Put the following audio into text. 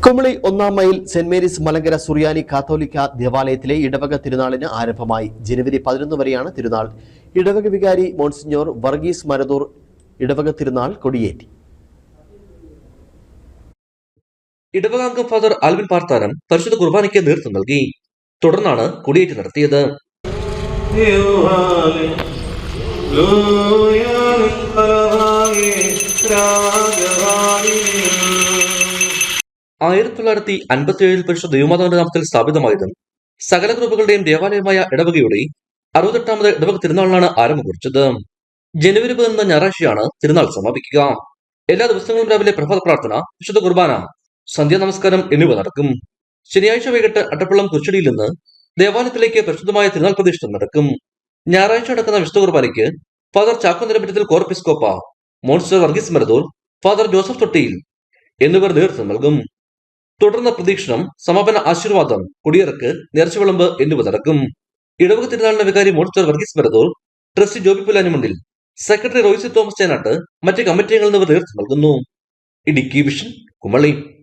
കുമളി 1-ാം mile saint Mary's Malankara സുറിയാനി കാത്തോലിക്ക ദേവാലയത്തിലെ ഇടവക തിരുനാളിന് ആരംഭമായി. ജനുവരി 11 വരെയാണ് തിരുനാൾ. ഇടവക വികാരി മോൺസിഞ്ഞോർ വർഗീസ് മരതൂർ ഇടവക തിരുനാൾ കൊടിയേറ്റി. ഇടവകാംഗം ഫാദർ ആൽവിൻ പാർത്താനം പരിശുദ്ധ കുർബാനയ്ക്ക് നേതൃത്വം നൽകി. തുടർന്നാണ് കൊടിയേറ്റ് നടത്തിയത്. ൽ പരിശുദ്ധ ദൈവമാതാവിന്റെ നാമത്തിൽ സ്ഥാപിതമായതും സകല ഗ്രൂപ്പുകളുടെയും ദേവാലയമായ ഇടവകയുടെ 68ാമത് ഇടവക തിരുനാളിനാണ് ആരംഭം കുറിച്ചത്. ജനുവരി 11 ഞായറാഴ്ചയാണ് തിരുനാൾ സമാപിക്കുക. എല്ലാ ദിവസങ്ങളും രാവിലെ പ്രഭാത പ്രാർത്ഥന, വിശുദ്ധ കുർബാന, സന്ധ്യാ നമസ്കാരം എന്നിവ നടക്കും. ശനിയാഴ്ച വൈകിട്ട് അട്ടപ്പള്ളം കുച്ചടിയിൽ നിന്ന് ദേവാലയത്തിലേക്ക് പരിശുദ്ധമായ തിരുനാൾ പ്രദക്ഷിണം നടക്കും. ഞായറാഴ്ച നടക്കുന്ന വിശുദ്ധ കുർബാനയ്ക്ക് ഫാദർ ചാക്കോ നിലമ്പറ്റത്തിൽ കോർപ്പിസ്കോപ്പ, മോൺസിഞ്ഞോർ വർഗീസ് മരതൂർ, ഫാദർ ജോസഫ് തൊട്ടിയിൽ എന്നിവർ നേതൃത്വം നൽകും. തുടർന്ന് പ്രദക്ഷിണം, സമാപന ആശീർവാദം, കൊടിയിറക്ക്, നേർച്ചവിളമ്പ് എന്നിവ നടക്കും. ഇടവക തിരുനാളിന്റെ വികാരി monsignor Varghese Marathoor, trustee Joby Pulanimannil, secretary Roysi Thomas Chenatt, മറ്റ് കമ്മിറ്റി അംഗങ്ങൾ എന്നിവർ നേതൃത്വം നൽകുന്നു. ഇടുക്കി വിഷൻ, കുമളി.